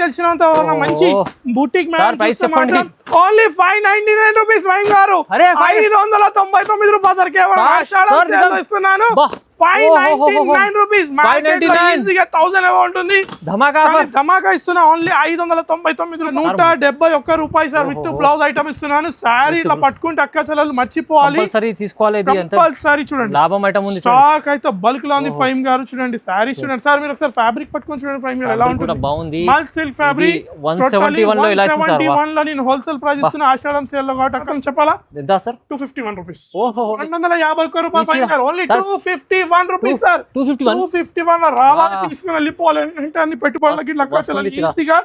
తెలిసినంత మంచి బూటిక్ చెప్పండి. ఓన్లీ 599 రూపీస్ వైన్ గారు 599 రూపాయలు కేవలం ఆషాఢం సేల్ లో ఇస్తున్నాను 599 రూపీస్ మార్కెట్ లో ఈజీగా 1000 ఏమో ఉంటుంది ధమాకా ఇస్తున్నా ఓన్లీ 599 171 రూపాయలు సార్ విత్ బ్లౌజ్ ఐటమ్ ఇస్తున్నాను సారీ ఇట్లా పట్టుకుంటే అక్క చెల్లెలు మర్చిపోవాలి కంపల్సరీ చూడండి లాభం ఐటమ్ ఉంది స్టాక్ అయితే బల్క్ లో ఉంది ఫైమ్ గారు చూడండి సారీ చూడండి సార్ మీరు ఒకసారి ఫ్యాబ్రిక్ పట్టుకొని చూడండి ఫైమ్ గారు ఎలా ఉంటుంది బాగుంది మల్ సిల్క్ ఫ్యాబ్రిక్ 171 లో ఇలా ఇస్తున్నారు 171 లో నేను హోల్సేల్ ప్రైస్ ఇస్తున్నా ఆషాఢం సేల్ లో కాబట్టి అక్కడ చెప్పాలా ఎంత సార్ 251 రూపీస్ ఓహో 251 రూపాయలు ఫైమ్ గారు ఓన్లీ 251 రూపీస్ సార్ 251 రావాలి తీసుకుని వెళ్ళిపోవాలి అంటే అన్ని పెట్టుబడులకి లక్క చెల్లెలు ఈజీగా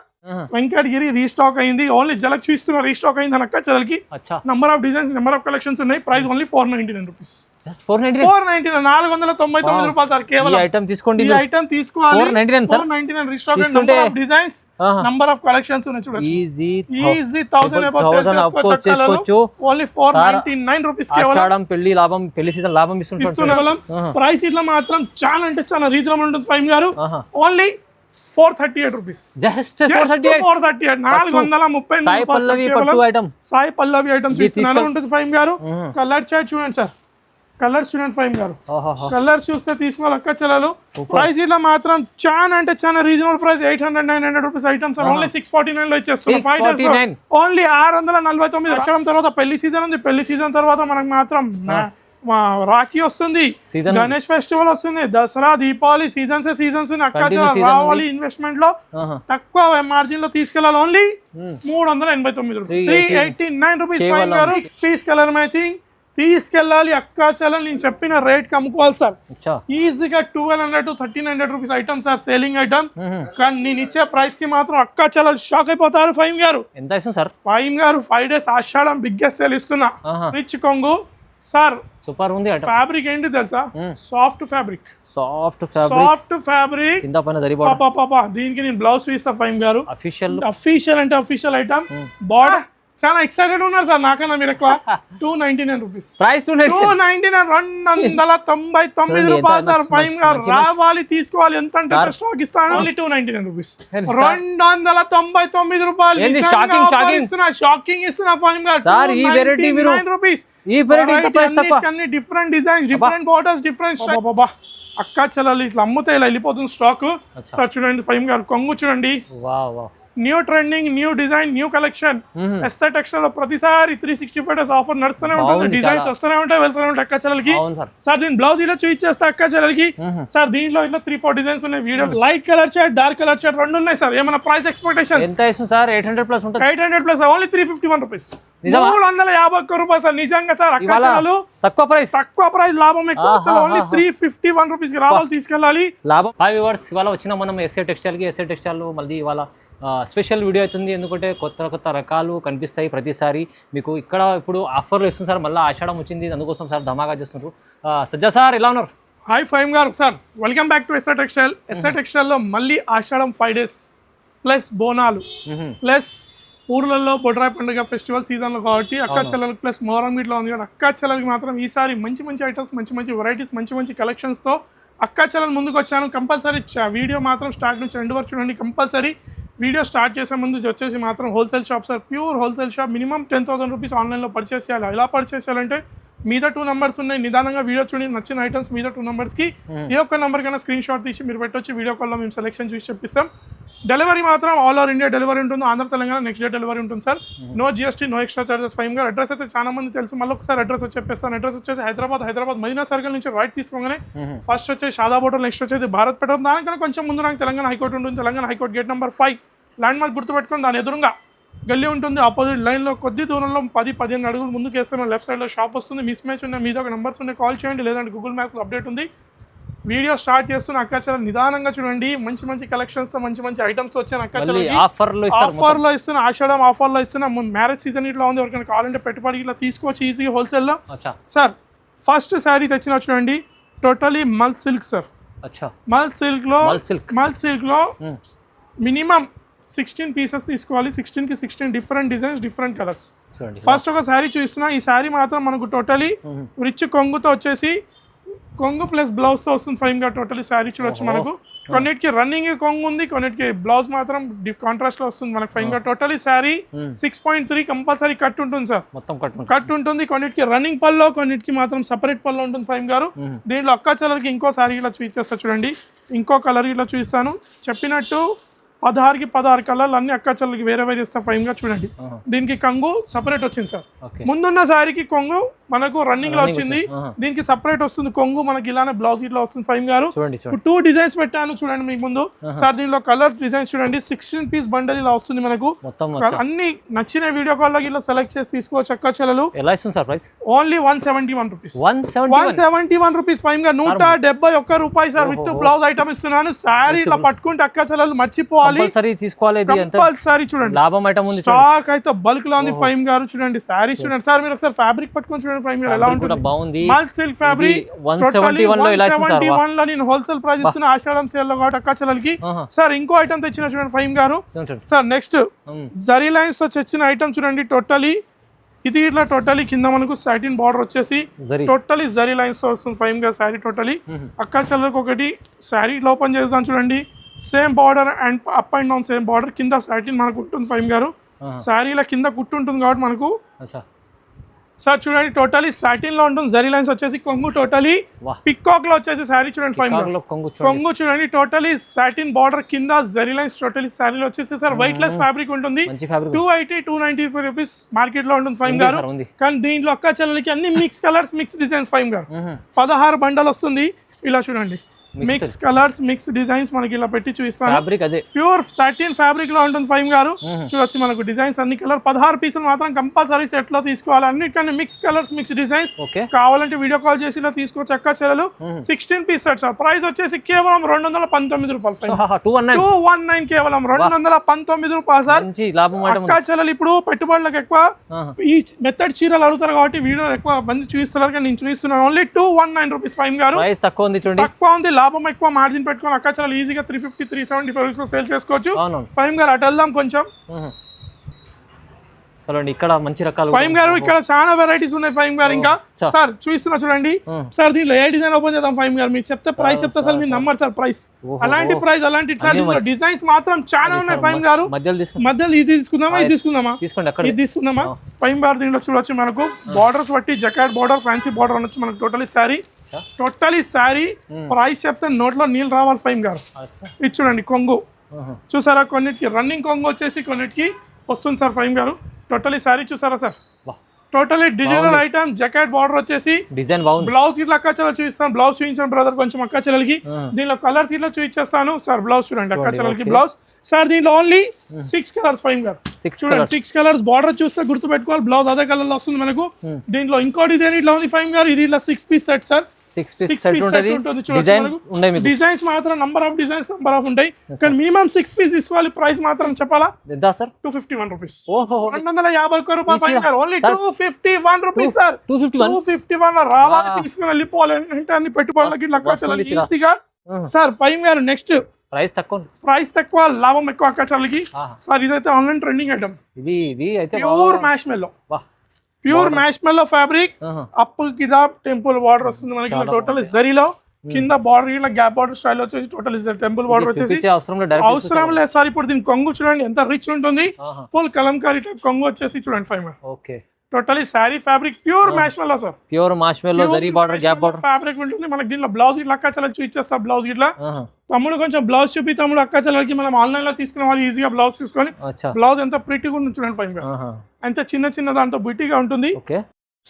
వెంకటగిరి రీస్టాక్ అయింది ఓన్లీ జలక్ చూస్తున్న రీస్టాక్ అయింది అక్క చెల్లెలకి number of designs number of collections ఉన్నాయి ప్రైస్ ఓన్లీ 499 రూపీస్ జస్ట్ 499 499 రూపాయలు సార్ కేవలం ఈ ఐటమ్ తీసుకోండి ఈ ఐటమ్ తీసుకోవాలి 499 sir 499 restock and number of designs number of collections ఉన్నాయి చూడండి ఈజీ 1000 అబౌవ్ చేసుకోవచ్చు ఓన్లీ 499 రూపీస్ కేవలం ఆషాఢం పెళ్లి సీజన్ లాభం ఇస్తున్నాం ప్రైస్ ఇట్లా మాత్రం చాలా అంటే చాలా రీజనబుల్ ఉంటుంది ఫైమ్ గారు only 438 rupees just 438 438 Sai Pallavi పట్టు ఐటమ్ సాయి పల్లవి ఐటమ్ తీసుకున్నాను ఉంటుంది ఫైమ్ గారు కలర్ చార్ట్ చూడండి సార్ కలర్స్ చూడండి ఫైమ్ గారు కలర్స్ చూస్తే తీసుకోవాలి అక్క చెల్లెలు ప్రైస్ ఇట్లా మాత్రం చాలా అంటే చాలా reasonable price 800-900 rupees items only 649 లో ఇచ్చేస్తున్నాం ఓన్లీ 699 లక్షల తర్వాత పెళ్లి సీజన్ ఉంది పెళ్లి సీజన్ తర్వాత మనకు మాత్రం రాఖీ వస్తుంది గణేష్ ఫెస్టివల్ వస్తుంది దసరా దీపావళి సీజన్స్ అక్క రావాలి ఇన్వెస్ట్మెంట్ లో తక్కువ మార్జిన్ లో తీసుకెళ్ళాలి ఓన్లీ 389 రూపీస్ 389 రూపీస్ ఫైవ్ గారు 6 పీస్ కలర్ మ్యాచింగ్ తీసుకెళ్ళాలి అక్క చెల్లెలు నేను చెప్పిన రేట్ కి అమ్ముకోవాలి సార్ ఈజీగా 1200-1300 rupees item sir selling item కానీ నేను ఇచ్చే ప్రైస్ కి మాత్రం అక్క చెల్లెలు షాక్ అయిపోతారు ఫైమ్ గారు ఎంత ఇస్తుంది సార్ ఫైమ్ గారు 5 days ఆషాఢం బిగ్గెస్ట్ సేల్ ఇస్తున్నా రిచ్ కొంగు సార్ సూపర్ ఉంది ఫ్యాబ్రిక్ ఏంటి తెలుసా సాఫ్ట్ ఫ్యాబ్రిక్ కింద పైన సరిపోదు దీనికి నేను బ్లౌజ్ ఇస్తా ఫైమ్ గారు అఫీషియల్ అంటే అఫీషియల్ ఐటమ్ బార్డర్ చాలా ఎక్సైటెడ్ ఉన్నారు సార్ నాకన్నా మీరు ఎక్కువ 299 రూపీస్ ప్రైస్ 299 రూపాయలు సార్ ఫైమ్ గారు రావాలి తీసుకోవాలి ఎంత అంటే స్టాక్ ఇస్తాను ఓన్లీ 299 రూపీస్ 299 రూపాయలు షాకింగ్ ఇస్తున్నా ఫైమ్ గారు సార్ ఈ వెరైటీ మీరు రూపీస్ ఈ వెరైటీ ప్రైస్ తప్ప అన్ని different designs different borders different అక్క చెల్లెలు ఇట్లా అమ్ముతే ఇలా వెళ్ళిపోతుంది స్టాక్ సార్ చూడండి ఫైమ్ గారు కొంగు చూడండి new trending new design new collection SR textile లో ప్రతిసారి 365 డేస్ ఆఫర్ నడుస్తూనే ఉంటుంది డిజైన్స్ వస్తూనే ఉంటాయి వెళ్తూనే ఉంటాయి అక్క చెల్లెలకి సార్ దీని బ్లౌజ్ ఇలా చూపించేస్తా అక్క చెల్లెలకి సార్ దీంట్లో ఇట్లా 3-4 డిజైన్స్ ఉన్నాయి video light colour shirt dark colour shirt రెండు ఉన్నాయి సార్ ఏమైనా ప్రైస్ ఎక్స్పెక్టేషన్ ఎంత ఇస్తుంది సార్ 800 ప్లస్ ఉంటుంది 800 ప్లస్ ఓన్లీ 351 రూపీస్ 351 రూపాయలు సార్ నిజంగా సార్ అక్క చెల్లెలు తక్కువ ప్రైస్ లాభం ఎక్కువ ఓన్లీ 351 రూపీస్ కి రావాలి తీసుకెళ్ళాలి లాభం హాయ్ వ్యూవర్స్ ఇవాళ వచ్చిన మనం ఎస్ఏ టెక్స్టైల్ మళ్ళీ ఇవాళ స్పెషల్ వీడియో అవుతుంది ఎందుకంటే కొత్త రకాలు కనిపిస్తాయి ప్రతిసారి మీకు ఇక్కడ ఇప్పుడు ఆఫర్లు ఇస్తుంది సార్ మళ్ళీ ఆషాఢం వచ్చింది అందుకోసం సార్ ధమాగా చేస్తున్నారు సజ్జా సార్ ఎలా ఉన్నారు హాయ్ ఫైమ్ గారు sir welcome back to SR టెక్స్టైల్లో మళ్ళీ ఆషాఢం 5 days ప్లస్ బోనాలు ప్లస్ ఊర్లలో బొడ్రాయి పండుగ ఫెస్టివల్ సీజన్లో కాబట్టి అక్క చెల్లెలకు ప్లస్ మొహరం గిట్లో ఉంది కాబట్టి అక్క చెల్లెలకి మాత్రం ఈసారి మంచి ఐటమ్స్ మంచి వెరైటీస్ మంచి కలెక్షన్స్తో అక్క చెల్లెలు ముందుకు వచ్చాను కంపల్సరీ వీడియో మాత్రం స్టార్ట్ నుంచి ఎండ్ వరకు చూడండి కంపల్సరీ వీడియో స్టార్ట్ చేసే ముందు వచ్చేసి మాత్రం wholesale shop sir pure wholesale shop minimum 10,000 rupees ఆన్లైన్లో పర్చేస్ చేయాలి ఎలా పర్చేస్ చేయాలంటే మీద 2 numbers ఉన్నాయి నిదానంగా వీడియో చూడండి నచ్చిన ఐటమ్స్ మీద 2 numbersకి ఏ ఒక్క నెంబర్ కన్నా స్క్రీన్ షాట్ తీసి మీరు పెట్టొచ్చి వీడియో కాల్లో మేము సెలెక్షన్ చూసి చెప్పిస్తాం డెలివరీ మాత్రం ఆల్ ఓవర్ ఇండియా డెలివరీ ఉంటుంది Andhra Telangana next day delivery ఉంటుంది sir no GST no extra charges Faim గారు అడ్రస్ అయితే చాలా మంది తెలుసు మళ్ళీ ఒకసారి అడ్రస్ చెప్పేస్తాను అడ్రస్ వచ్చేసి హైదరాబాద్ మదీనా సర్కిల్ నుంచి రైట్ తీసుకోగానే ఫస్ట్ వచ్చేసి షాదాబ్ హోటల్ నెక్స్ట్ వచ్చేది భారత్ పెట్రోల్ దానికన్నా కొంచెం ముందు నాకు తెలంగాణ హైకోర్టు ఉంటుంది Telangana high court gate number 5 land mark గుర్తుపెట్టుకొని దాని ఎదురుగా గల్లీ ఉంటుంది ఆపోజిట్ లైన్లో కొద్ది దూరంలో 10-15 అడుగులు ముందుకు వేస్తే లెఫ్ట్ సైడ్లో షాప్ వస్తుంది మిస్ మ్యాచ్ ఉన్నాయి మీద ఒక నెంబర్స్ ఉన్నాయి కాల్ చేయండి లేదంటే గూగుల్ మ్యాప్లో అప్డేట్ ఉంది వీడియో స్టార్ట్ చేస్తున్న అక్క చెల్లెలు నిదానంగా చూడండి మంచి కలెక్షన్స్తో మంచి ఐటమ్స్ వచ్చాను అక్క చెల్లెలు ఆఫర్లో ఇస్తున్నా ఆషాఢం ఆఫర్లో ఇస్తున్నా మ్యారేజ్ సీజన్ ఇట్లా ఉంది ఎవరికైనా కావాలంటే పెట్టుబడి ఇట్లా తీసుకోవచ్చు ఈజీగా హోల్సేల్లో సార్ ఫస్ట్ శారీ తెచ్చిన చూడండి టోటలీ మల్ సిల్క్ సార్ మల్ సిల్క్లో మినిమం 16 పీసెస్ తీసుకోవాలి 16కి 16 different designs different colours first ఒక శారీ చూస్తున్నా ఈ శారీ మాత్రం మనకు టోటలీ రిచ్ కొంగుతో వచ్చేసి కొంగు ప్లస్ బ్లౌజ్ తో వస్తుంది ఫైన్ గా టోటలీ శారీ చూడొచ్చు మనకు. కొన్నిటికి రన్నింగ్ కొంగు ఉంది, కొన్నిటికి బ్లౌజ్ మాత్రం కాంట్రాస్ట్ లో వస్తుంది మనకు ఫైన్ గా. టోటలీ శారీ 6.3 కంపల్సరీ కట్ ఉంటుంది సార్, మొత్తం కట్ ఉంటుంది. కొన్నిటికి రన్నింగ్ పల్లో, కొన్నిటికి మాత్రం సపరేట్ పల్లో ఉంటుంది ఫైన్ గారు. దీంట్లో అక్క చెల్లెలకి ఇంకో శారీ ఇలా చూపించేస్తా చూడండి, ఇంకో కలర్ ఇలా చూపిస్తాను. చెప్పినట్టు 16కి 16 కలర్లు అన్ని అక్క చెల్లెలకి వేరే వేరే ఇస్తా ఫైన్ గా చూడండి. దీనికి కొంగు సపరేట్ వచ్చింది సార్, ముందున్న శారీకి కొంగు మనకు రన్నింగ్ లో వచ్చింది, దీనికి సపరేట్ వస్తుంది కొంగు మనకి ఇలానే బ్లౌజ్ ఇట్లా వస్తుంది ఫైన్ గారు. 2 డిజైన్స్ పెట్టాను చూడండి మీకు ముందు సార్. దీనిలో కలర్ డిజైన్స్ చూడండి, 16 పీస్ బండల్ ఇలా వస్తుంది మనకు. అన్ని నచ్చిన వీడియో కాల్ లో ఇలా సెలెక్ట్ చేసి తీసుకోవచ్చు అక్క చెల్లెలు. ఓన్లీ 171 రూపీస్, 171 రూపీస్ ఫైన్ గా. 171 రూపాయి సార్ విత్ బ్లౌజ్ ఐటమ్ ఇస్తున్నాను. శారీ ఇలా పట్టుకుంటే అక్క చెల్లెలు మర్చిపోవాలి, కంపల్సరీ చూడండి. స్టాక్ అయితే బల్క్ లో ఉంది ఫైన్ గారు. చూడండి శారీ చూడండి సార్, మీరు ఒకసారి ఫ్యాబ్రిక్ పట్టుకొని చూడండి ఫైన్ గారు ఎలా ఉంటుంది. మల్ సిల్క్ ఫ్యాబ్రిక్ 171 లో నేను హోల్సేల్ ప్రైస్ ఇస్తున్నా ఆషాఢం సేల్ లో కాబట్టి అక్క చెల్లెలకి. సార్ ఇంకో ఐటమ్ తెచ్చిన చూడండి ఫైన్ గారు. సార్ నెక్స్ట్ జరీ లైన్స్ తో తెచ్చిన ఐటమ్ చూడండి. టోటలీ ఇది ఇట్లా టోటలీ కింద మనకు సాటిన్ బార్డర్ వచ్చేసి టోటలీ జరీ లైన్స్ తో వస్తుంది ఫైన్ గా శారీ. టోటలీ అక్క చెల్లెలకు ఒకటి శారీ ఇట్లా ఓపెన్ చేస్తాను చూడండి, same border and up and down same border, కింద సాటిన్ మనకు ఉంటుంది ఫైన్ గారు. శారీల కింద కుట్టు ఉంటుంది కాబట్టి మనకు సార్ చూడండి టోటలీ సాటిన్ లో ఉంటుంది. జరీ లైన్స్ వచ్చేసి కొంగు టోటలీ పికాక్ లో వచ్చేసి శారీ చూడండి ఫైన్ కొంగు చూడండి. టోటలీ సాటిన్ బార్డర్ కింద జరీ లైన్స్ టోటలీ శారీలో వచ్చేసి సార్ వెయిట్ లెస్ ఫ్యాబ్రిక్ ఉంటుంది. 280-295 రూపీస్ మార్కెట్ లో ఉంటుంది ఫైన్ గారు. కానీ దీంట్లో అక్క చెల్లెలకి అన్ని mix colours mix designs fine గారు. 16 బండల్ వస్తుంది ఇలా చూడండి, మిక్స్ కలర్స్ మిక్స్ డిజైన్స్ మనకి ఇలా పెట్టి చూపిస్తాను. ప్యూర్ సాటిన్ ఫ్యాబ్రిక్ లో ఉంటుంది ఫైన్ గారు. చూడొచ్చు మనకు డిజైన్స్ అన్ని కలర్ 16 పీసులు మాత్రం కంపల్సరీ సెట్ లో తీసుకోవాలి. అన్నిటికన్నా మిక్స్ కలర్స్ మిక్స్ డిజైన్స్ కావాలంటే వీడియో కాల్ చేసి ఇలా తీసుకోవచ్చు అక్క చెల్లెలు. 16 పీస్ సెట్ సార్, ప్రైస్ వచ్చేసి కేవలం 219 రూపాయలు, 219 కేవలం 219 రూపాయలు సార్. అక్క చెల్లెలు ఇప్పుడు పెట్టుబడులకు ఎక్కువ ఈ మెత్తడి చీరలు అడుగుతారు కాబట్టి వీడియో ఎక్కువ మంది చూపిస్తున్నారు, కానీ నేను చూపిస్తున్నాను ఓన్లీ 219 రూపీస్ ఫైన్ గారు. తక్కువ ఉంది, లాభం ఎక్కువ, మార్జిన్ పెట్టుకొని అక్క చాలా ఈజీగా 350-375 సేల్ చేసుకోవచ్చు ఫైమ్ గారు. అటు వెళ్దాం కొంచెం. ఇక్కడ మంచి రకాలు ఫైమ్ గారు, ఇక్కడ చాలా వెరైటీస్ ఉన్నాయి ఫైమ్ గారు. ఇంకా సార్ చూస్తున్నా చూడండి సార్, దీంట్లో ఏ డిజైన్ ఓపెన్ చేద్దాం ఫైమ్ గారు. మీరు చెప్తే ప్రైస్ చెప్తా సార్, మీరు నమ్మరు సార్ ప్రైస్. అలాంటి ప్రైస్ అలాంటి సార్ డిజైన్స్ మాత్రం చాలా ఉన్నాయి ఫైమ్ గారు. మధ్యలో ఇది తీసుకుందామా, ఇది తీసుకుందామా, ఇది తీసుకుందామా ఫైమ్ గారు. దీంట్లో చూడొచ్చు మనకు బార్డర్స్ బట్టి జకాట్ బార్డర్, ఫ్యాన్సీ బార్డర్ అనొచ్చు మనకు. టోటలీ శారీ ప్రైస్ చెప్తే నోట్లో నీళ్ళు రావాలి ఫైమ్ గారు. ఇది చూడండి కొంగు చూసారా, కొన్నిటికి రన్నింగ్ కొంగు వచ్చేసి కొన్నిటికి వస్తుంది సార్ ఫైమ్ గారు. టోటలీ శారీ చూసారా sir, totally digital item జకాట్ border వచ్చేసి డిజైన్ బాగుంది. బ్లౌజ్ ఇట్లా అక్క చెల్లెలు చూపిస్తాను, బ్లౌజ్ చూపించాను బ్రదర్ కొంచెం అక్క చెల్లెలకి. దీనిలో కలర్స్ ఇట్లా చూపించేస్తాను సార్. బ్లౌజ్ చూడండి అక్క చెల్లెలకి బ్లౌజ్ సార్. దీంట్లో ఓన్లీ 6 కలర్స్ ఫైమ్ గారు. చూడండి 6 కలర్స్, బార్డర్ చూస్తే గుర్తు పెట్టుకోవాలి, బ్లౌజ్ అదే కలర్ లో వస్తుంది మనకు. దీంట్లో ఇంకో డిజైన్ ఇట్లా ఉంది ఫైమ్ గారు. ఇది ఇట్లా 6 పీస్ సెట్ సార్. డిజైన్స్ మాత్రం number of designs number of ఉంటాయి, కానీ మినిమం 6 పీస్ తీసుకోవాలి. ప్రైస్ మాత్రం చెప్పాలా, 251 రూపీస్, 251 రూపాయలు ఫైన్ గారు. Only 251 rupees sir. 251 రావాలి, తీసుకుని వెళ్ళిపోవాలి అంటే అన్ని పెట్టుకోవాలి ఈజీగా సార్ ఫైన్ గారు. నెక్స్ట్ ప్రైస్ తక్కువ లాభం ఎక్కువ అక్క చెల్లెలకి సార్. ఇదైతే online trending item, pure mash మెల్లో, pure marshmallow fabric. Up కింద టెంపుల్ బార్డర్ వస్తుంది మనకి. టోటల్ జరీలో కింద బార్డర్ ఇట్లా గ్యాప్ బార్డర్ స్టైల్ వచ్చేసి టోటల్ టెంపుల్ బార్డర్ వచ్చేసి అవసరం లేదు సార్. ఇప్పుడు దీని కొంగు చూడండి ఎంత రిచ్ ఉంటుంది, ఫుల్ కలంకారీ టైప్ కొంగు వచ్చేసి చూడండి five. Totally sari fabric pure mash మెల్లో సార్, ప్యూర్ మ్యాష్ మెల్లో zari border gap border fabric ఉంటుంది మనకి. దీనిలో బ్లౌజ్ ఇట్లా అక్క చెల్లెలు చూపించేస్తా. బ్లౌజ్ ఇట్లా తమ్ముడు కొంచెం బ్లౌజ్ చూపి తమ్ముడు అక్క చెల్లెలకి మనం ఆన్లైన్ లో తీసుకునే వాళ్ళు ఈజీగా బ్లౌజ్ తీసుకొని. బ్లౌజ్ ఎంత ప్రిటీగా ఉంటుంది చూడండి ఫైన్ గా, ఎంత చిన్న దాంతో బ్యూటీగా ఉంటుంది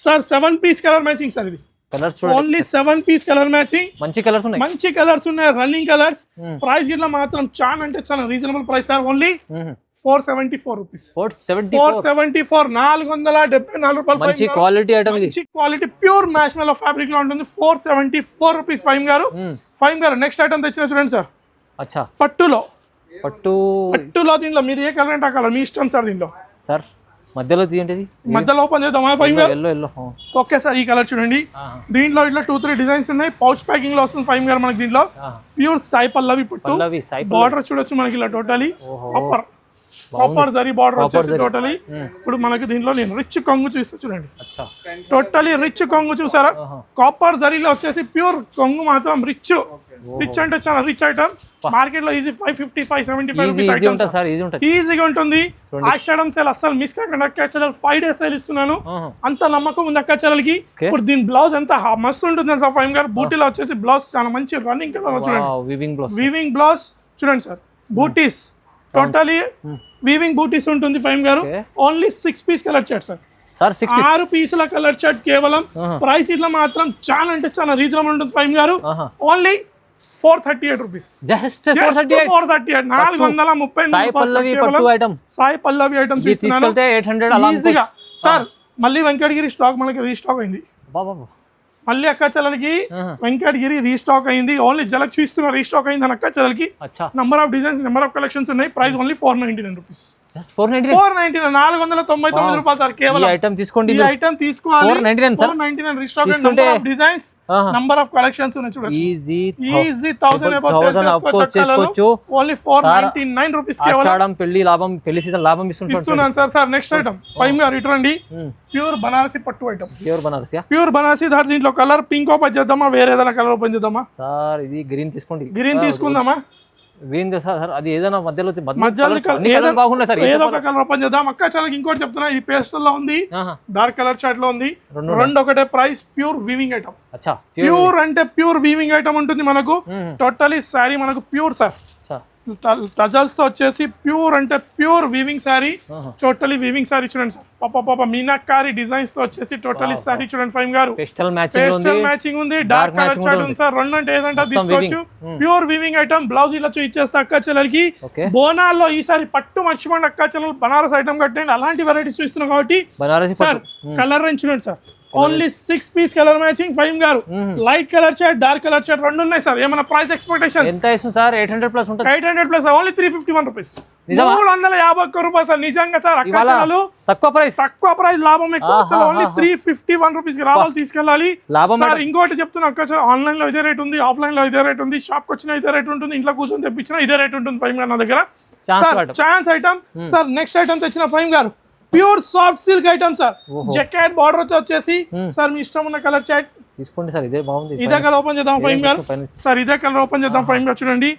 sir. 7 piece colour matching sir. ఇది ఓన్లీ 7 పీస్ కలర్ మ్యాచింగ్, మంచి కలర్స్ ఉన్నాయి, రన్నింగ్ కలర్స్. ప్రైస్ గిట్లా మాత్రం చాలా అంటే చాలా reasonable price sir. Only 474 rupees, 474 474 రూపాయలు. మంచి క్వాలిటీ ఐటమ్, మంచి quality pure marshmallow fabric లో ఉంటుంది. 474 రూపీస్ ఫైమ్ గారు. ఫైమ్ గారు నెక్స్ట్ ఐటమ్ తెచ్చిన చూడండి సార్. పట్టులో దీంట్లో మీరు ఏ కలర్ అంటే ఆ కలర్ మీ ఇష్టం సార్. దీంట్లో సార్ మధ్యలో తీయండి, మధ్యలో ఓపెన్ చేద్దామా ఫైమ్ గారు. ఓకే సార్, ఈ కలర్ చూడండి. దీంట్లో ఇట్లా 2-3 డిజైన్స్ ఉన్నాయి. పౌచ్ ప్యాకింగ్ లో వస్తుంది ఫైమ్ గారు మనకి. దీంట్లో ప్యూర్ సాయి పల్లవి పట్టు, బార్డర్ చూడొచ్చు మనకి ఇలా totally copper copper zari border వచ్చేసి టోటలీ. ఇప్పుడు మనకి దీంట్లో నేను రిచ్ కొంగు చూస్తా చూడండి, అచ్చా టోటలీ రిచ్ కొంగు చూసారా, కాపర్ జరీలో వచ్చేసి ప్యూర్ కొంగు మాత్రం రిచ్ అంటే చాలా రిచ్ ఐటమ్. మార్కెట్ లో easy 550 575 rupees item sir, easy ఉంటుంది, ఈజీగా ఉంటుంది. ఆషాఢం సేల్ అస్సలు మిస్ కాకుండా అక్క చెల్లెలు 5 days సేల్ ఇస్తున్నాను, అంత నమ్మకం ఉంది అక్క చెల్లెలకి. ఇప్పుడు దీని బ్లౌజ్ ఎంత మస్తు ఉంటుంది సార్ ఫైమ్ గారు. బూటీలో వచ్చేసి బ్లౌజ్ చాలా మంచి రన్నింగ్ కలర్ చూడండి, వీవింగ్ బ్లౌజ్ చూడండి సార్. బూటీస్ టోటలీ వీవింగ్ బూటీస్ ఉంటుంది ఫైమ్ గారు. Only 6 piece colour chart sir, 6 పీసుల కలర్ చార్ట్ కేవలం. ప్రైస్ ఇట్లా మాత్రం చాలా అంటే చాలా రీజనబుల్ ఉంటుంది ఫైమ్ గారు. Only 438 rupees, just 438 439 Sai Pallavi item తీసుకున్నాను ఈజీగా సార్. మళ్ళీ వెంకటగిరి స్టాక్ మనకి రీస్టాక్ అయింది, మళ్ళీ అక్క చెల్లెలకి వెంకటగిరి రీస్టాక్ అయింది. ఓన్లీ జలక్ చూస్తున్న రీస్టాక్ అయింది అని అక్క చెల్లెలకి. Number of designs, number of collections ఉన్నాయి. ప్రైస్ ఓన్లీ 499 రూపీస్, 499 499 రూపాయలు సార్ కేవలం. ఐటమ్ తీసుకోండి, ఈ ఐటమ్ తీసుకోవాలి 499 restock and number of designs, number of collections ఉన్నాయి చూడండి. ఈజీ 1000 చేసుకోవచ్చు ఓన్లీ 499 రూపీస్ కేవలం. పెళ్లి సీజన్ లాభం ఇస్తున్నాను sir. Sir next item five గారు ఇటు రండి, ప్యూర్ బనారసి పట్టు ఐటమ్. ప్యూర్ బనారసి దాని దీంట్లో కలర్ పింక్ ఓపెన్ చేద్దామా, వేరే ఏదైనా కలర్ ఓపెన్ చేద్దామా సార్? ఇది గ్రీన్ తీసుకోండి, గ్రీన్ తీసుకుందామా? గ్రీన్ సార్, అది ఏదైనా మధ్యలో ఏదో ఒక కలర్ ఓపెన్ చేద్దాం అక్క. చాలా ఇంకోటి చెప్తున్నా, ఈ పేస్టల్ లో ఉంది, డార్క్ కలర్ చార్ట్ లో ఉంది, రెండు ఒకటే price. Pure weaving item, pure అంటే ప్యూర్ వీవింగ్ ఐటమ్ ఉంటుంది మనకు. టోటలీ శారీ మనకు ప్యూర్ సార్, టజల్స్ తో వచ్చేసి ప్యూర్ అంటే pure weaving sari. Totally weaving sari చూడండి సార్. పాప మీనాకారి డిజైన్స్ తో వచ్చేసి టోటలీ శారీ చూడండి ఫైమ్ గారు. పేస్టల్ మ్యాచింగ్ ఉంది, డార్క్ కలర్ చార్ట్ ఉంది సార్. రెండు అంటే ఏదంటే తీసుకోవచ్చు. Pure weaving item. బ్లౌజ్ ఇలా ఇచ్చేస్తా అక్క చెల్లెలకి. బోనాల్లో ఈసారి పట్టు మర్చిపోండి అక్క చెల్లెలు, బనారస్ ఐటమ్ కట్టండి. అలాంటి వెరైటీస్ చూస్తున్నాం కాబట్టి సార్ కలర్ రేంజ్ చూడండి sir. Only 6 piece colour matching Faim గారు. Light colour chart, dark colour chart రెండు ఉన్నాయి సార్. ఏమైనా ప్రైస్ ఎక్స్పెక్టేషన్ ఎంత ఇస్తుంది సార్? 800 ప్లస్ ఉంటుంది. 800 ప్లస్ ఓన్లీ 351 రూపీస్, 351 రూపాయలు సార్. నిజంగా సార్ అక్క చెల్లెలు తక్కువ ప్రైస్, లాభం ఎక్కువ. ఓన్లీ 351 రూపీస్ రావాలి, తీసుకెళ్ళాలి సార్. ఇంకోటి చెప్తున్నా అక్క సార్, ఆన్లైన్ లో ఇదే రేట్ ఉంది, ఆఫ్లైన్ లో ఇదే రేట్ ఉంది, షాప్ కి వచ్చినా ఇదే రేట్ ఉంటుంది, ఇంట్లో కూర్చొని తెప్పించినా ఇదే రేట్ ఉంటుంది ఫైమ్ గారు నా దగ్గర. Chance item sir. Next item తెచ్చిన Faim pure pure soft silk item sir. Jacket border వచ్చేసి సార్ మీ ఇష్టం ఉన్న కలర్ చాట్ తీసుకోండి సార్. ఇదే బాగుంది, ఇదే కలర్ ఓపెన్ చేద్దాం ఫైమ్ గారు సార్. ఇదే కలర్ ఓపెన్ చేద్దాం ఫైమ్ గారు చూడండి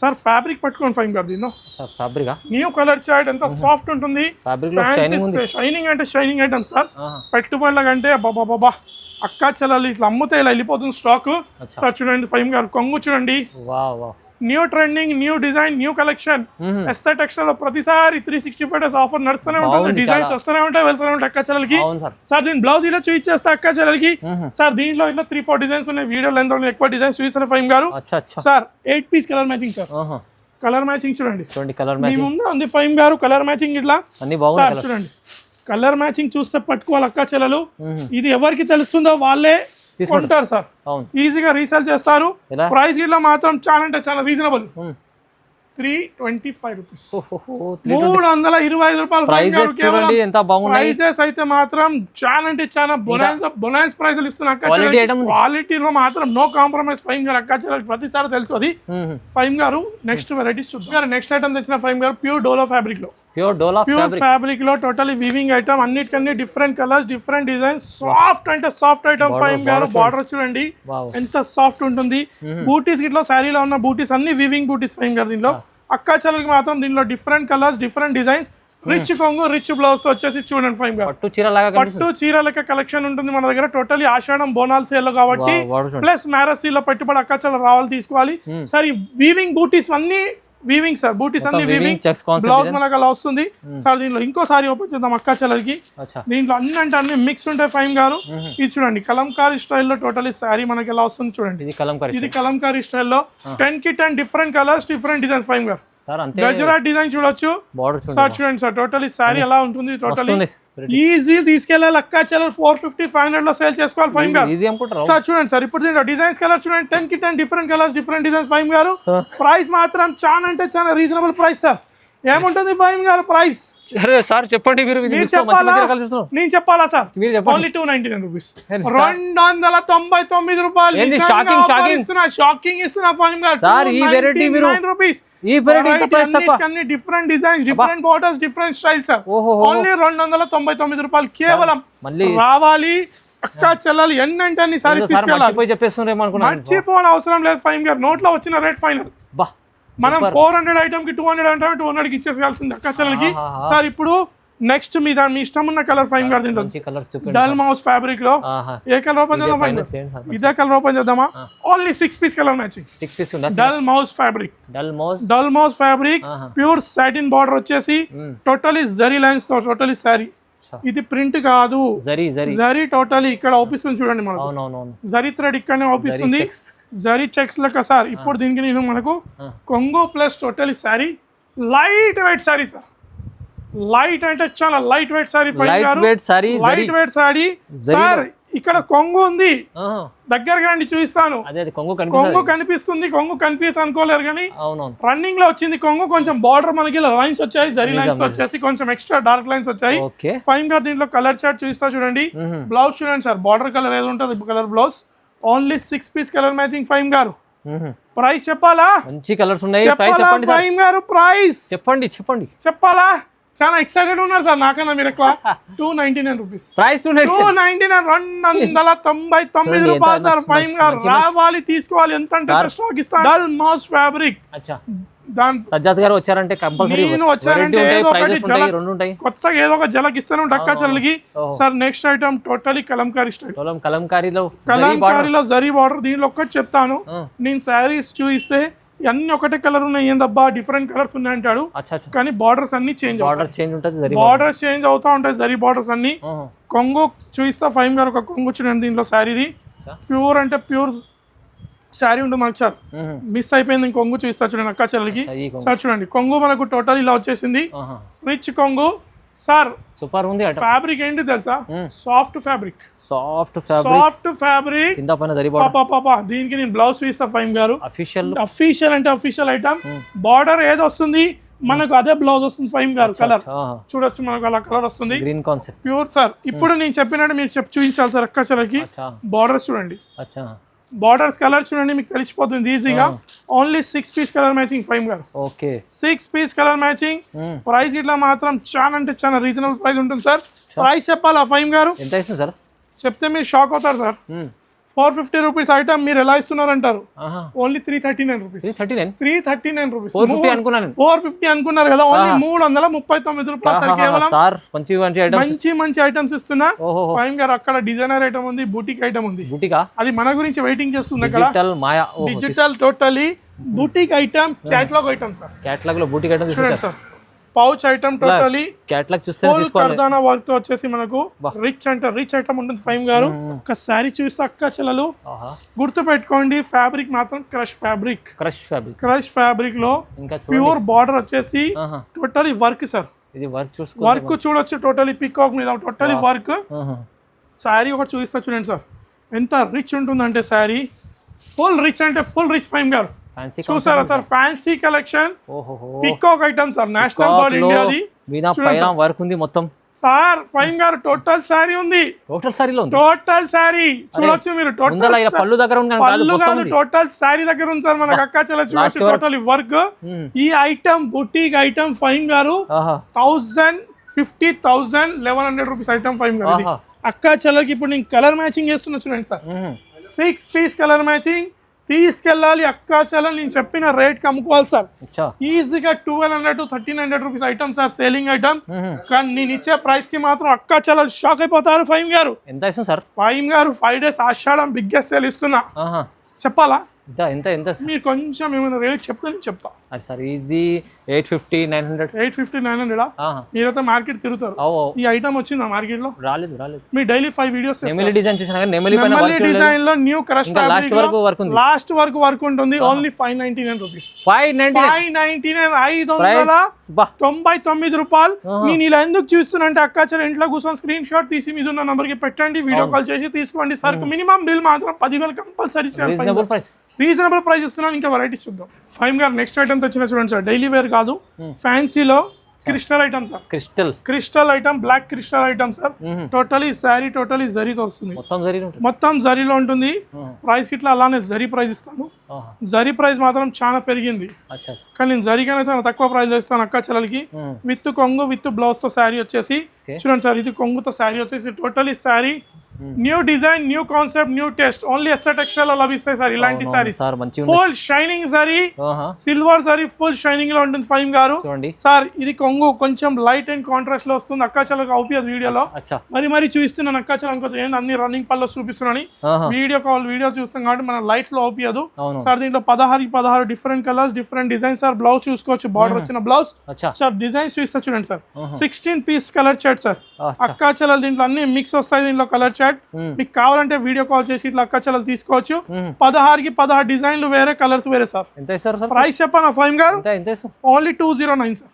సార్. ఫ్యాబ్రిక్ పట్టుకోండి ఫైమ్ గారు, దీనిలో న్యూ కలర్ చాట్ ఎంత సాఫ్ట్ ఉంటుంది. షైనింగ్ అంటే షైనింగ్ ఐటమ్ సార్. పెట్టుబడుల కంటే బాబా అక్క చెల్లెలు ఇట్లా అమ్ముతే ఇలా వెళ్ళిపోతుంది స్టాక్ సార్. చూడండి ఫైమ్ గారు కొంగు చూడండి, new trending, new design, new collection. SR textile లో ప్రతిసారి 365 days ఆఫర్ నడుస్తూనే ఉంటుంది, డిజైన్స్ వస్తూనే ఉంటాయి, వెళ్తూనే ఉంటాయి అక్క చెల్లెలకి సార్. దీని బ్లౌజ్ ఇలా చూపించేస్తా అక్క చెల్లెలకి సార్. దీంట్లో ఇట్లా 3-4 డిజైన్స్ ఉన్నాయి. వీడియో లెంత్ ఎక్కువ డిజైన్స్ చూపిస్తారు ఫైమ్ గారు sir. 8 piece colour matching sir. Colour matching చూడండి, మీ ముందే ఉంది ఫైమ్ గారు. కలర్ మ్యాచింగ్ ఇట్లా సార్ చూడండి. కలర్ మ్యాచింగ్ చూస్తే పట్టుకోవాలి అక్క చెల్లెలు. ఇది ఎవరికి తెలుస్తుందో వాళ్ళే కొంటారు సార్, ఈజీగా రీసేల్ చేస్తారు. ప్రైస్ గిట్లా మాత్రం చాలా అంటే చాలా రీజనబుల్, 325 రూపీస్, 325 రూపాయలు. ప్రైజెస్ అయితే మాత్రం చాలా అంటే చాలా బొనాన్స్ ప్రైజులు ఇస్తున్నా. క్వాలిటీలో మాత్రం నో కాంప్రమైజ్ ఫైమ్ గారు అక్క చెల్లెలు ప్రతిసారి తెలుసు అది ఫైమ్ గారు. నెక్స్ట్ వెరైటీస్ చూద్దాం. నెక్స్ట్ ఐటమ్ తెచ్చిన ఫైమ్ గారు ప్యూర్ డోలా ఫ్యాబ్రిక్ లో, ప్యూర్ ఫ్యాబ్రిక్ లో టోటలీ వీవింగ్ ఐటమ్. అన్నిటికన్నీ different colours, different designs, soft అంటే సాఫ్ట్ ఐటమ్ ఫైమ్ గారు. బార్డర్ చూడండి ఎంత సాఫ్ట్ ఉంటుంది. బూటీస్ గిట్లో శారీలో ఉన్న బూటీస్ అన్ని వీవింగ్ బూటీస్ ఫైమ్ గారు. దీంట్లో అక్క చెల్లెలకి మాత్రం దీనిలో different colours, different designs, rich కొంగు, రిచ్ బ్లౌజ్ తో వచ్చేసి చూడండి ఫైమ్ గారు. పట్టు చీర లెక్క కలెక్షన్ ఉంటుంది మన దగ్గర. టోటలీ ఆషాఢం బోనాల్ సేల్ కాబట్టి ప్లస్ మ్యారేజ్ లో పెట్టుబడి అక్క చెల్లెలు రావాలి, తీసుకోవాలి సార్. ఈ వీవింగ్ బూటీస్ అన్నీ వీవింగ్ సార్, బూటీస్ అన్ని వీవింగ్. బ్లౌజ్ మనకు అలా వస్తుంది సార్. దీనిలో ఇంకో సారీ ఓపెన్ చేద్దాం అక్క చెల్లెలకి. దీంట్లో అన్ని అంటే అన్ని మిక్స్ ఉంటాయి ఫైమ్ గారు. ఇది చూడండి కలంకారీ స్టైల్లో టోటలీ శారీ మనకి ఎలా వస్తుంది చూడండి. ఇది కలంకారీ స్టైల్లో 10 కి 10 డిఫరెంట్ కలర్స్, డిఫరెంట్ డిజైన్స్ ఫైమ్ గారు. గజరాట్ డిజైన్ చూడొచ్చు సార్. చూడండి సార్ టోటలీ శారీ ఎలా ఉంటుంది. టోటలీ ఈజీ తీసుకెళ్ళాలి అక్క చెల్లెలు. 450-500 లో సేల్ చేసుకోవాలి ఫైమ్ గారు సార్. చూడండి సార్ ఇప్పుడు దీంట్లో డిజైన్స్ కలర్ చూడండి, 10 కి 10 డిఫరెంట్ కలర్స్, డిఫరెంట్ డిజైన్స్ ఫైమ్ గారు. ప్రైస్ మాత్రం చాలా అంటే చాలా రీజనబుల్ ప్రైస్ సార్. ఏముంటుంది ఫైవ్ గారు ప్రైస్? అరే సార్ చెప్పండి మీరు నేను చెప్పాలా సార్? మీరు చెప్పండి. ఓన్లీ 299 రూపీస్, ఏంటి సార్? 299 రూపాయలు. ఏంది షాకింగ్ ఇస్తున్నా ఫైవ్ గారు సార్, ఈ variety మీరు- రూపీస్. ఈ వెరైటీ ప్రైస్ తప్ప different designs, different borders, different style sir. ఓహో. ఓన్లీ 299 రూపాయలు కేవలం. మళ్ళీ రావాలి అక్క చెల్లెలు ఎన్నంటే అన్ని సారీస్ సార్ తీసుకెళ్ళాలి. మర్చిపోయి చెప్పేస్తున్నారేమో అనుకున్నాను. మర్చిపోని అవసరం లేదు ఫైవ్ గారు, నోట్లో వచ్చిన రేట్ ఫైనల్. బా మనం 400 ఐటమ్ కి 200 అంటే 200 కి ఇచ్చేసేయాల్సింది అక్క చెల్లెలకి. సార్ ఇప్పుడు నెక్స్ట్ మీ ఇష్టం ఉన్న కలర్ ఫైవ్ గారు దీంట్లో మంచి కలర్స్ చూపండి. డల్ మౌస్ ఫ్యాబ్రిక్ లో ఏ కలర్ ఓపెన్ చేద్దాం? చేయండి సార్. ఇదే కలర్ ఓపెన్ చేద్దామా? Only 6 piece colour matching. 6 piece ఉందా? Dull mouse fabric, dull mouse fabric, pure satin border వచ్చేసి టోటలీ జరీ లైన్స్ తో టోటలీ సారీ. ఇది ప్రింట్ కాదు, జరీ టోటలీ. ఇక్కడ ఓపిస్తుంది చూడండి మనకు, అవునవును జరీ థ్రెడ్ ఇక్కడనే ఓపిస్తుంది, జరీ చెక్స్ లెక్క సార్. ఇప్పుడు దీనికి నేను మనకు కొంగో plus totally sari, light weight sari sir. Light అంటే చాలా light weight sari, light weight sari sir. ఇక్కడ కొంగు ఉంది, దగ్గరగా రండి చూపిస్తాను. కొంగు కనిపిస్తుంది, కొంగు కనిపిస్తుంది అనుకోలేరు కానీ రన్నింగ్ లో వచ్చింది కొంగు. కొంచెం బార్డర్ మనకి లైన్స్ వచ్చాయి, జరీ లైన్స్ వచ్చేసి కొంచెం ఎక్స్ట్రా డార్క్ లైన్స్ వచ్చాయి. ఫైన్ గారు దీంట్లో కలర్ చార్ట్ చూపిస్తా చూడండి. బ్లౌజ్ చూడండి సార్, బార్డర్ కలర్ ఏది ఉంటుంది colour blouse. Only 6 piece colour matching ఫైన్ గారు. ప్రైస్ చెప్పాలా? మంచి కలర్స్ ఉన్నాయి. ఫైన్ గారు ప్రైస్ చెప్పండి. చెప్పాలా? చాలా ఎక్సైటెడ్ ఉన్నారు సార్, నాకన్నా మీరు ఎక్కువ. 299 రూపీస్ ప్రైస్. 299 299 రూపాయలు సార్. ఫైన్ గారు రావాలి, తీసుకోవాలి. ఎంత అంటే స్టాక్ ఇస్తాను. Dull mouse fabric. సజ్జాద్ గారు వచ్చారంటే కంపల్సరీ కొత్తగా ఏదో ఒక జలక్ ఇస్తాను డక్కా చల్లకి సార్. Next item totally Kalamkari style, కలంకారీలో జరీ బార్డర్. దీనిలో ఒక్కటి చెప్తాను, నేను శారీస్ చూపిస్తే అన్ని ఒకటే కలర్ ఉన్నాయి, ఏందబ్బా డిఫరెంట్ కలర్స్ ఉన్నాయి అంటాడు. కానీ బార్డర్స్ అన్ని చేంజ్ బార్డర్స్ చేంజ్ అవుతా ఉంటాయి, జరీ బార్డర్స్ అన్ని. కొంగు చూపిస్తా ఫైవ్ గారు. ఒక కొంగు చూడండి దీంట్లో శారీది, ప్యూర్ అంటే ప్యూర్ శారీ ఉంటుంది మనకు సార్. మిస్ అయిపోయింది, కొంగు చూపిస్తా చూడండి అక్క చెల్లెలకి సార్. చూడండి కొంగు మనకు టోటల్ ఇలా వచ్చేసింది, రిచ్ కొంగు సార్. సూపర్ ఉంది. ఫ్యాబ్రిక్ ఏంటి తెలుసా? Soft fabric. దీనికి నేను బ్లౌజ్ చూపిస్తా ఫైమ్ గారు. అఫీషియల్ అంటే అఫీషియల్ ఐటమ్. బార్డర్ ఏది వస్తుంది మనకు అదే బ్లౌజ్ వస్తుంది ఫైమ్ గారు. కలర్ చూడొచ్చు మనకు, అలా కలర్ వస్తుంది. Green concept pure sir. ఇప్పుడు నేను చెప్పినట్టు మీరు చూపించాలి సార్ అక్క చెల్లెలకి. బార్డర్స్ చూడండి, బార్డర్స్ కలర్ చూడండి, మీకు తెలిసిపోతుంది ఈజీగా. ఓన్లీ 6 పీస్ కలర్ మ్యాచింగ్ ఫైవ్ గారు. 6 పీస్ కలర్ మ్యాచింగ్. ప్రైస్ ఇట్లా మాత్రం చాలా అంటే చాలా రీజనబుల్ ప్రైస్ ఉంటుంది సార్. ప్రైస్ చెప్పాలా ఫైవ్ గారు? చెప్తే మీరు షాక్ అవుతారు సార్. 450 రూపీస్ ఐటమ్ మీరు ఎలా ఇస్తున్నారు అంటారు. Only 339 rupees. 339 రూపీస్. 450 అనుకున్నారు కదా, ఓన్లీ 339 రూపాయలు కేవలం. మంచి ఐటమ్స్ ఇస్తున్నా ఫైవ్ గారు. అక్కడ డిజైనర్ ఐటమ్ ఉంది, బూటిక్ ఐటమ్ ఉంది. అది మన గురించి వెయిటింగ్ చేస్తుంది అక్కడ. Digital totally boutique item, catalogue item sir. Catalogue లో బూటిక్ ఐటమ్ చూడండి sir. Pouch item totally catalogue చూస్తే కర్దానా వర్క్ తో వచ్చేసి మనకు రిచ్ అంటే రిచ్ ఐటమ్ ఉంటుంది ఫైవ్ గారు. ఒక సారీ చూస్తే అక్క చెల్లెలు గుర్తు పెట్టుకోండి, ఫ్యాబ్రిక్ మాత్రం క్రష్ ఫ్యాబ్రిక్ లో ప్యూర్ బార్డర్ వచ్చేసి టోటలీ వర్క్ సార్. వర్క్ చూడొచ్చు టోటలీ పికాక్ మీద టోటలీ వర్క్. సారీ ఒకటి చూపిస్తా చూడండి సార్, ఎంత రిచ్ ఉంటుందంటే సారీ. ఫుల్ రిచ్ అంటే ఫుల్ రిచ్ ఫైవ్ గారు. చూసారా sir, fancy collection, peacock item sir. National bird ఇండియాది వర్క్ ఉంది మొత్తం సార్. ఫైన్ గారు టోటల్ సారీ ఉంది, టోటల్ సారీ చూడొచ్చు మీరు. పళ్ళు కాదు, టోటల్ సారీ దగ్గర ఉంది సార్ మనకు అక్క చెల్ల. చూడొచ్చు టోటల్ వర్క్. ఈ ఐటమ్ బుటీక్ ఐటమ్ ఫైన్ గారు 1050 1100 రూపీస్ ఐటమ్ ఫైవ్ గారు. అక్క చెల్లకి ఇప్పుడు నేను కలర్ మ్యాచింగ్ చేస్తున్నా చూడండి సార్. 6 పీస్ కలర్ మ్యాచింగ్ తీసుకెళ్ళాలి అక్క చెల్లెలు. నేను చెప్పిన రేట్ కి అమ్ముకోవాలి సార్. ఈజీగా 1200 to 1300 rupees item sir, selling item. కానీ నేను ఇచ్చే ప్రైస్ కి మాత్రం అక్క చెల్లెలు షాక్ అయిపోతారు ఫైవ్ గారు. ఎంత ఇస్తుంది సార్? ఫైవ్ గారు 5 days ఆషాఢం బిగ్గెస్ట్ సేల్ ఇస్తున్నా. చెప్పాలా? మీరు కొంచెం ఏమైనా రేట్ చెప్తే నేను చెప్తా సార్. ఈజీ 850 900. మీరైతే మార్కెట్ తిరుగుతారు. ఈ ఐటమ్ వచ్చిందా మార్కెట్ లో? రాలేదు. మీ డైలీ 5 వీడియోస్ డిజైన్ లో న్యూ క్రష్ లాస్ట్ వరకు వర్క్ ఉంటుంది. Only 599 rupees. 599 రూపాయలు. నేను ఇలా ఎందుకు చూస్తున్నా అక్క చెల్లెలు ఇంట్లో కూర్చొని స్క్రీన్ షాట్ తీసి మీద ఉన్న నంబర్ కి పెట్టండి, వీడియో కాల్ చేసి తీసుకోండి. సరుకు మినిమం బిల్ మాత్రం 10,000 కంపల్సరీ. రీజనబుల్ ప్రైస్ ఇస్తున్నాను. ఇంకా వెరైటీస్ చూద్దాం ఫైవ్ గారు. నెక్స్ట్ ఐటమ్ ఐటమ్ తెచ్చిన చూడండి సార్, డైలీ వేర్ కాదు, ఫ్యాన్సీలో crystal item sir, crystal item, black crystal item sir. Totally sari totally జరీతో వస్తుంది, మొత్తం జరీలో ఉంటుంది. ప్రైస్ కిట్లా అలానే జరీ ప్రైస్ ఇస్తాను. జరీ ప్రైస్ మాత్రం చాలా పెరిగింది, కానీ నేను జరీగానే చాలా తక్కువ ప్రైస్ ఇస్తాను అక్క చెల్లెలకి. విత్ కొంగు విత్ బ్లౌజ్ తో శారీ వచ్చేసి చూడండి సార్, ఇది కొంగుతో శారీ వచ్చేసి totally sari new design, new concept, new taste. Only SR textile లో లభిస్తాయి సార్ ఇలాంటి saris. Full shining sari, silver sari, full shining లో ఉంటుంది ఫైమ్ గారు. సార్ ఇది కొంగు కొంచెం లైట్ అండ్ కాంట్రాస్ట్ లో వస్తుంది, అక్కాచలకు అవుతుంది వీడియోలో. మరి చూపిస్తున్నాను అక్కాచలు అనుకోవచ్చు, అన్ని రన్నింగ్ పళ్ళు చూపిస్తున్నాను. వీడియో చూస్తాం కాబట్టి మన లైట్స్ లో అవుపియదు సార్. దీంట్లో 16 different colours, different design sir. Blouse చూసుకోవచ్చు, బార్డర్ వచ్చిన బ్లౌజ్ సార్. డిజైన్స్ చూపిస్తా చూడండి sir, 16 piece colour chart sir. అక్కాచలు దీంట్లో అన్ని మిక్స్ వస్తాయి, దీంట్లో కలర్ చార్ట్. మీకు కావాలంటే వీడియో కాల్ చేసి ఇట్లా అక్కచలలు తీసుకోవచ్చు. 16 డిజైన్లు వేరే, కలర్స్ వేరే సార్. ప్రైస్ చెప్పాను ఫైమ్ గారు, ఓన్లీ 209 సార్.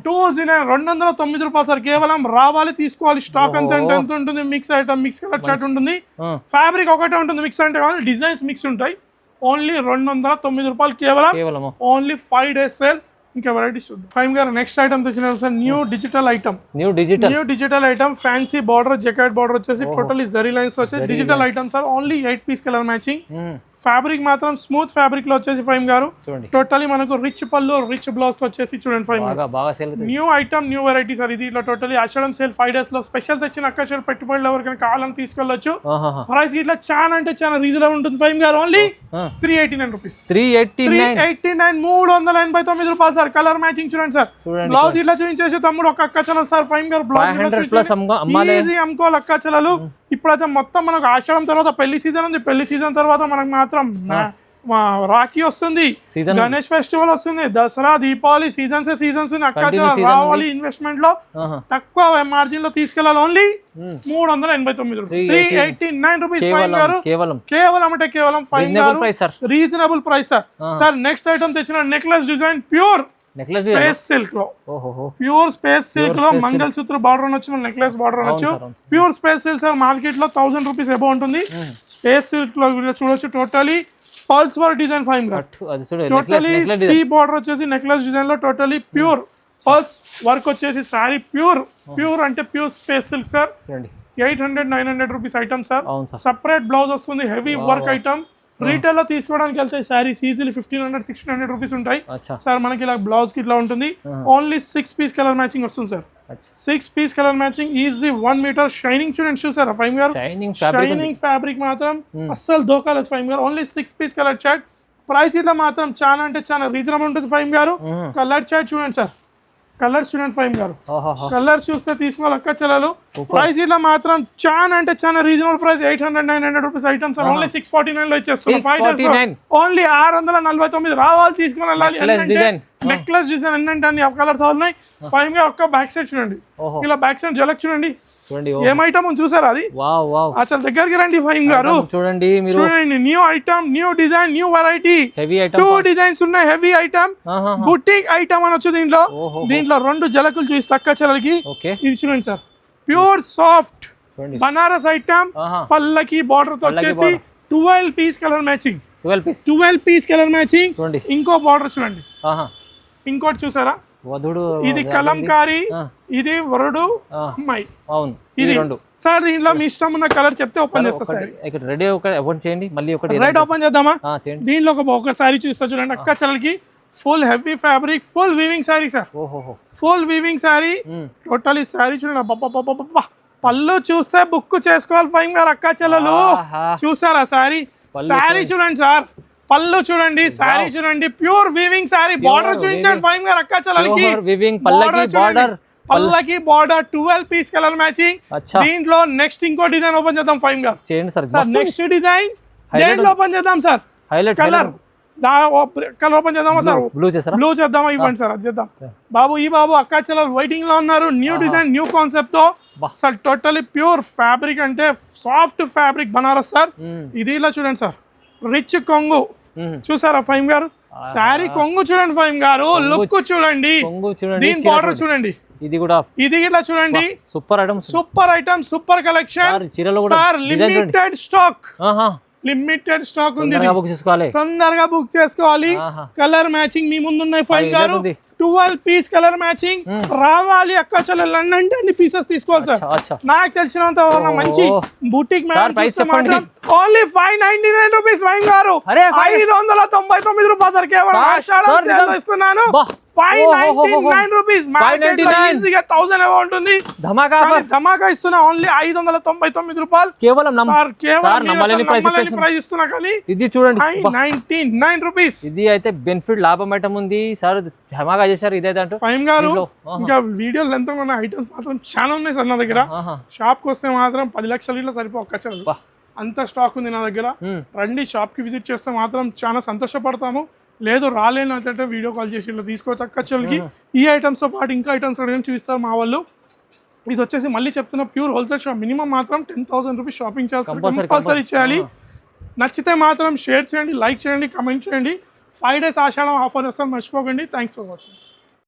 209 రూపాయలు సార్. కేవలం రావాలి, తీసుకోవాలి. స్టాక్ ఎంత ఉంటుంది, mix item, mix colour chart ఉంటుంది. ఫ్యాబ్రిక్ ఒకటే ఉంటుంది, మిక్స్ అంటే కాదు, డిజైన్స్ మిక్స్ ఉంటాయి. ఓన్లీ 209 రూపాయలు కేవలం. Only 5 days sale. ఇంకా వెరైటీస్ చూద్దాం ఫైమ్ గారు. నెక్స్ట్ ఐటమ్ తెచ్చిన sir, new digital item, fancy border, jacquard border వచ్చేసి టోటలీ జరీ లైన్స్ వచ్చేసి digital item sir. Only 8 piece colour matching. Fabric మాత్రం స్మూత్ ఫ్యాబ్రిక్ లో వచ్చేసి ఫైమ్ గారు. టోటలీ మనకు రిచ్ పళ్ళు, రిచ్ బ్లౌజ్ వచ్చేసి చూడండి ఫైమ్ గారు. New item, new variety sir. ఇది ఇట్లా టోటలీ ఆషాఢం సేల్ 5 days లో స్పెషల్ తెచ్చిన అక్కచలు పెట్టుబడులు ఎవరికైనా కావాలని తీసుకెళ్ళొచ్చు. ప్రైస్ ఇట్లా చాలా అంటే చాలా రీజనబుల్ ఉంటుంది ఫైమ్ గారు. Only 389 rupees. 389 రూపాయలు సార్. కలర్ మ్యాచింగ్ చూడండి సార్. బ్లౌజ్ ఇట్లా చూపించేసి తమ్ముడు ఒక అక్కచల సార్ ఫైమ్ గారు. బ్లౌజ్ ఈజీ అమ్ముకోవాలి అక్కచలలు. ఇప్పుడైతే మొత్తం మనకు ఆషాఢం తర్వాత పెళ్లి సీజన్ ఉంది. పెళ్లి సీజన్ తర్వాత మనకు మాత్రం రాఖీ వస్తుంది, గణేష్ ఫెస్టివల్ వస్తుంది, దసరా, దీపావళి సీజన్స్ రావాలి. ఇన్వెస్ట్మెంట్ లో తక్కువ మార్జిన్ లో తీసుకెళ్ళాలి. ఓన్లీ 389 రూపాయలు. 389 రూపీస్ ఫైన్ గారు. కేవలం అంటే కేవలం ఫైన్ గారు, reasonable price sir. Sir next item తెచ్చిన necklace design, pure space silk లో, ప్యూర్ స్పేస్ సిల్క్ లో మంగళ సూత్ర బార్డర్ అనొచ్చు, నెక్లెస్ బార్డర్ అనొచ్చు. Pure space silk sir. Market లో 1000 రూపీస్ ఎబో ఉంటుంది. స్పేస్ సిల్క్ లో చూడొచ్చు. Totally pulse work design Faim గారు. టోటలీ సీ బార్డర్ వచ్చేసి నెక్లెస్ డిజైన్ లో టోటలీ ప్యూర్ పల్స్ వర్క్ వచ్చేసి సారీ ప్యూర్ అంటే pure space silk sir. 800-900 rupees item sir. Separate blouse వస్తుంది, హెవీ వర్క్ ఐటమ్. రీటైల్ లో తీసుకోవడానికి వెళ్తే సారీస్ ఈజీలీ 1500-1600 రూపీస్ ఉంటాయి సార్. మనకి ఇలా బ్లౌజ్ కి ఇట్లా ఉంటుంది. ఓన్లీ 6 పీస్ కలర్ మ్యాచింగ్ వస్తుంది sir. 6 piece colour matching, easy 1 metre. Shining చూడండి చూసారా ఫైమ్ గారు. షైనింగ్ ఫ్యాబ్రిక్ మాత్రం అస్సలు దోకాలేదు ఫైమ్ గారు. Only 6 piece colour chart. Price ఇట్లా మాత్రం చాలా అంటే చాలా రీజనబుల్ ఉంటుంది ఫైమ్ గారు. కలర్ చార్ట్ చూడండి సార్, కలర్ స్టూడెంట్ ఫైమ్ గారు. కలర్ చూస్తే తీసుకోవాలి అక్క చెల్లెలు. ప్రైస్ ఇట్లా మాత్రం చాలా అంటే చాలా reasonable price. 800-900 rupees items only 649 లో ఇచ్చేస్తున్నాం. 5 days ఓన్లీ 649. రావాలి, తీసుకొని వెళ్ళాలి. నెక్లెస్ డిజైన్ ఏంటంటే అన్ని కలర్స్ ఉన్నాయి ఫైమ్ గారు. ఒక్క బ్యాక్ సైడ్ చూడండి, ఇలా బ్యాక్ సైడ్ జలక్ చూడండి. ఏం ఐటమ్ చూసారా అది? అసలు దగ్గరికి రండి ఫైమ్ గారు. చూడండి new item, new design, new variety. 2 designs ఉన్నాయి. హెవీ ఐటమ్, బుటిక్ ఐటమ్ అనొచ్చు. దీంట్లో 2 జలకులు చూపిస్తా అక్క చెల్లెలకి. ఇది చూడండి sir, pure soft Banaras item. పల్లకి బార్డర్ తో వచ్చేసి 12 piece colour matching. 12 piece colour matching. ఇంకో బార్డర్ చూడండి, ఇంకోటి చూసారా? ఇది కలంకారీ, ఇది వరుడు అమ్మాయి. ఇది సార్. దీంట్లో మీ ఇష్టం ఉన్న కలర్ చెప్తే ఓపెన్ చేస్తా సార్. రెడ్ ఓపెన్ చేద్దామా? దీనిలో ఒక సారీ చూస్తా చూడండి అక్క చెల్లెలకి. Full heavy fabric, full weaving sorry sir. Full weaving sorry. Totally sorry చూడండి. పళ్ళు చూస్తే బుక్ చేసుకోవాలి ఫైమ్ గారు అక్క చెల్లెలు. చూసారా సారీ? సారీ చూడండి సార్, పళ్ళు చూడండి, సారీ చూడండి. Pure weaving sorry. బార్డర్ చూపించండి ఫైమ్ గారు అక్క చెల్లెలకి. పల్లకి బార్డర్ 12 పీస్ కలర్ మ్యాచింగ్. దీంట్లో నెక్స్ట్ ఇంకో డిజైన్ ఓపెన్ చేద్దాం ఫైమ్ గారు. నెక్స్ట్ డిజైన్ దేంట్లో ఓపెన్ చేద్దాం సార్? కలర్ ఓపెన్ చేద్దామా సార్? బ్లూ చేద్దామా? ఇవ్వండి సార్, అది చేద్దాం. బాబు ఈ బాబు అక్క చెల్లెలు వెయిటింగ్ లో ఉన్నారు. న్యూ డిజైన్, న్యూ కాన్సెప్ట్ తో సార్. టోటలీ ప్యూర్ ఫ్యాబ్రిక్ అంటే సాఫ్ట్ ఫ్యాబ్రిక్ బనారస్ సార్. ఇది ఇలా చూడండి సార్, రిచ్ కొంగు చూసారా ఫైమ్ గారు? సారీ కొంగు చూడండి ఫైమ్ గారు. లుక్ చూడండి, దీని బార్డర్ చూడండి. ఇది ఇట్లా చూడండి. Super item, super collection sir. Limited stock, limited stock ఉంది, బుక్ చేసుకోవాలి, తొందరగా బుక్ చేసుకోవాలి. కలర్ మ్యాచింగ్ మీ ముందు ఉన్నాయి ఫైవ్ గారు, 12 పీస్ కలర్ మ్యాచింగ్ రావాలి. అక్క చెల్లెలు అంటే అన్ని పీసెస్ తీసుకోవాలి సార్. నాకు తెలిసినంత మంచి బుటిక్ మాత్రం ఓన్లీ 599 రూపీస్ వైన్ గారు, 599 రూపాయలు సార్. కేవలం ఆషాఢం సేల్ ఇస్తున్నాను, 599 రూపీస్. మార్కెట్ లో ఈజీగా 1000 ఏవో ఉంటుంది, ధమాకా ఇస్తున్నా ఓన్లీ 599 రూపాయలు కేవలం. సార్ కేవలం ప్రైస్ ఇస్తున్నా, కానీ ఇది చూడండి 599 రూపీస్. ఇది అయితే బెనిఫిట్ లాభం ఐటమ్ ఉంది సార్, ధమాకా చేశారు. ఇదైతే అంటూ ఫైమ్ గారు ఇంకా వీడియో లెంత్ ఉన్న ఐటమ్స్ మాత్రం చాలా ఉన్నాయి సార్ నా దగ్గర. షాప్ కి వస్తే మాత్రం 10 లక్షలు ఇట్లా సరిపోక అంత స్టాక్ ఉంది నా దగ్గర. రండి షాప్ కి విజిట్ చేస్తే మాత్రం చాలా సంతోషపడతాము. లేదు రాలేను అంటే వీడియో కాల్ చేసి ఇట్లా తీసుకోవచ్చు అక్క చెల్లికి. ఈ ఐటమ్స్ తో పాటు ఇంకా ఐటమ్స్ అడిగిన చూపిస్తారు మా వాళ్ళు. ఇది వచ్చేసి మళ్ళీ చెప్తున్నా ప్యూర్ హోల్సేల్ షాప్. మినిమం మాత్రం 10,000 రూపీస్ షాపింగ్ కంపల్సరీ చేయాలి. నచ్చితే మాత్రం షేర్ చేయండి, లైక్ చేయండి, కమెంట్ చేయండి. 5 days ఆషాఢం ఆఫర్ వస్తాను, మర్చిపోకండి. Thanks for watching.